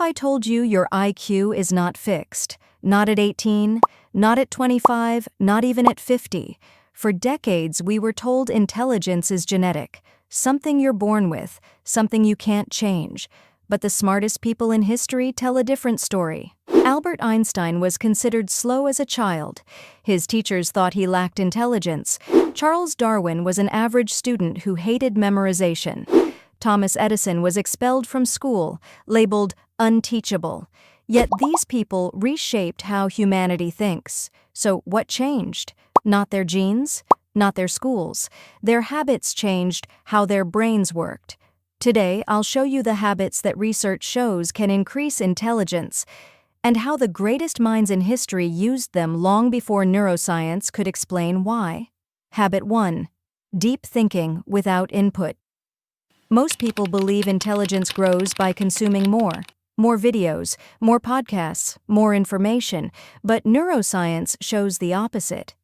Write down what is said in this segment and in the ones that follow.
if I told you your IQ is not fixed? Not at 18, not at 25, not even at 50. For decades, we were told intelligence is genetic, something you're born with, something you can't change. But the smartest people in history tell a different story. Albert Einstein was considered slow as a child. His teachers thought he lacked intelligence. Charles Darwin was an average student who hated memorization. Thomas Edison was expelled from school, labeled unteachable. Yet these people reshaped how humanity thinks. So what changed? Not their genes, not their schools. Their habits changed how their brains worked. Today, I'll show you the habits that research shows can increase intelligence, and how the greatest minds in history used them long before neuroscience could explain why. Habit 1. Deep thinking without input. Most people believe intelligence grows by consuming more videos, more podcasts, more information, but neuroscience shows the opposite.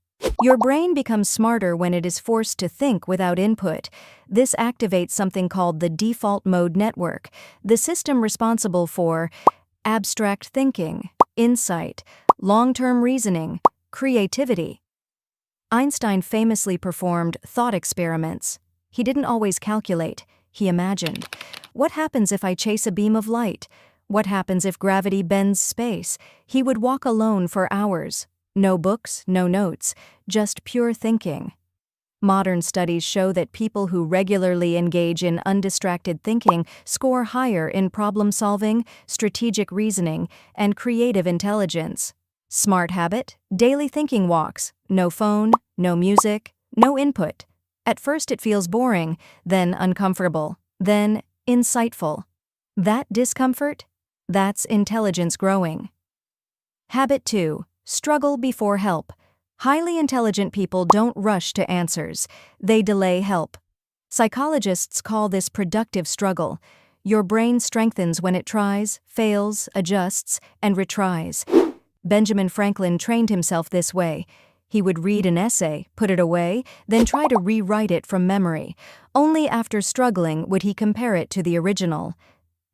Your brain becomes smarter when it is forced to think without input. This activates something called the default mode network, the system responsible for abstract thinking, insight, long-term reasoning, creativity. Einstein famously performed thought experiments. He didn't always calculate, he imagined. What happens if I chase a beam of light? What happens if gravity bends space? He would walk alone for hours. No books, no notes, just pure thinking. Modern studies show that people who regularly engage in undistracted thinking score higher in problem-solving, strategic reasoning, and creative intelligence. Smart habit: daily thinking walks. No phone, no music, no input. At first it feels boring, then uncomfortable, then insightful. That discomfort? That's intelligence growing. Habit 2. Struggle before help. Highly intelligent people don't rush to answers. They delay help. Psychologists call this productive struggle. Your brain strengthens when it tries, fails, adjusts, and retries. Benjamin Franklin trained himself this way. He would read an essay, put it away, then try to rewrite it from memory. Only after struggling would he compare it to the original.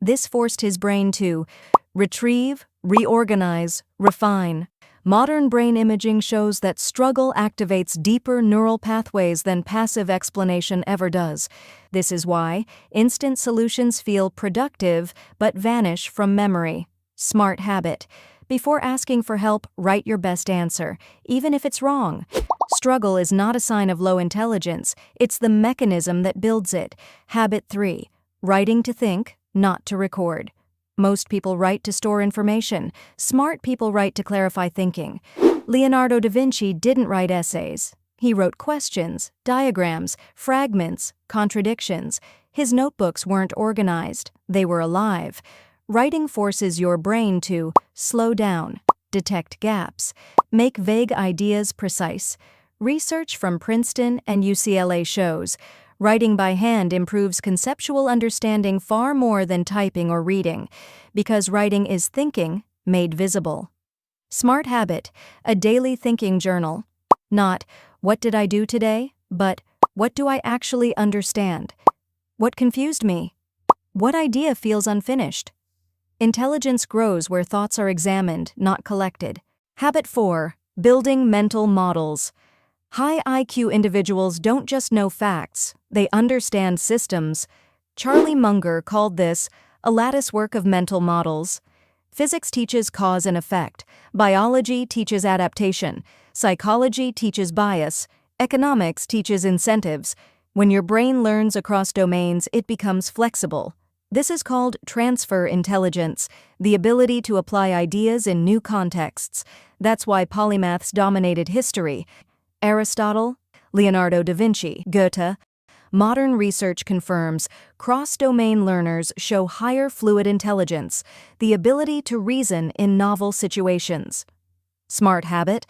This forced his brain to retrieve, reorganize, refine. Modern brain imaging shows that struggle activates deeper neural pathways than passive explanation ever does. This is why instant solutions feel productive but vanish from memory. Smart habit: before asking for help, write your best answer, even if it's wrong. Struggle is not a sign of low intelligence, it's the mechanism that builds it. Habit 3. Writing to think, not to record. Most people write to store information. Smart people write to clarify thinking. Leonardo da Vinci didn't write essays. He wrote questions, diagrams, fragments, contradictions. His notebooks weren't organized. They were alive. Writing forces your brain to slow down, detect gaps, make vague ideas precise. Research from Princeton and UCLA shows writing by hand improves conceptual understanding far more than typing or reading, because writing is thinking made visible. Smart habit: a daily thinking journal. Not, what did I do today? But, what do I actually understand? What confused me? What idea feels unfinished? Intelligence grows where thoughts are examined, not collected. Habit 4. Building mental models. High IQ individuals don't just know facts, they understand systems. Charlie Munger called this a latticework of mental models. Physics teaches cause and effect, biology teaches adaptation, psychology teaches bias, economics teaches incentives. When your brain learns across domains, it becomes flexible. This is called transfer intelligence, the ability to apply ideas in new contexts. That's why polymaths dominated history. Aristotle, Leonardo da Vinci, Goethe. Modern research confirms cross-domain learners show higher fluid intelligence, the ability to reason in novel situations. Smart habit: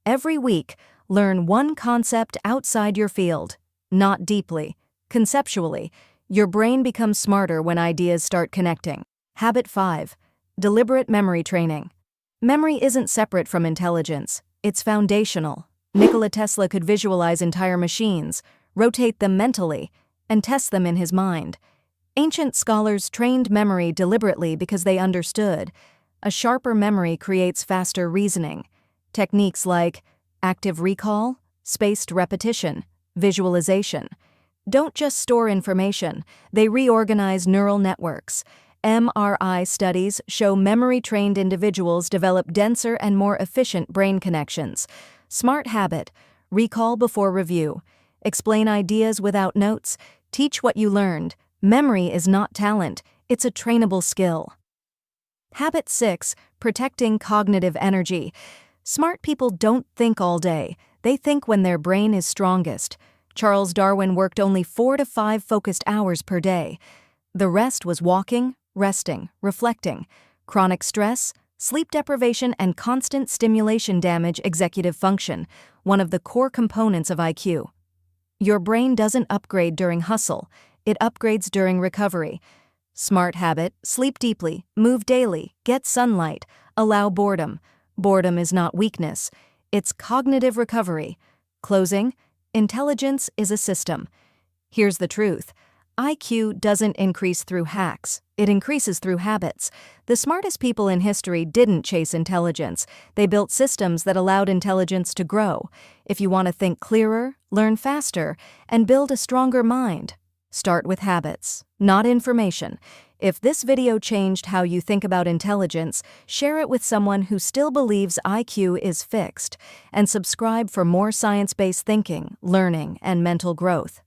every week, learn one concept outside your field. Not deeply, conceptually. Your brain becomes smarter when ideas start connecting. Habit 5. Deliberate memory training. Memory isn't separate from intelligence, it's foundational. Nikola Tesla could visualize entire machines, rotate them mentally, and test them in his mind. Ancient scholars trained memory deliberately because they understood. A sharper memory creates faster reasoning. Techniques like active recall, spaced repetition, visualization don't just store information, they reorganize neural networks. MRI studies show memory-trained individuals develop denser and more efficient brain connections. Smart habit: recall before review. Explain ideas without notes. Teach what you learned. Memory is not talent, it's a trainable skill. Habit 6. Protecting cognitive energy. Smart people don't think all day. They think when their brain is strongest. Charles Darwin worked only 4 to 5 focused hours per day. The rest was walking, resting, reflecting. Chronic stress, sleep deprivation, and constant stimulation damage executive function, one of the core components of IQ. Your brain doesn't upgrade during hustle, it upgrades during recovery. Smart habit: sleep deeply, move daily, get sunlight, allow boredom. Boredom is not weakness, it's cognitive recovery. Closing: intelligence is a system. Here's the truth: IQ doesn't increase through hacks, it increases through habits. The smartest people in history didn't chase intelligence, they built systems that allowed intelligence to grow. If you want to think clearer, learn faster, and build a stronger mind, start with habits, not information. If this video changed how you think about intelligence, share it with someone who still believes IQ is fixed, and subscribe for more science-based thinking, learning, and mental growth.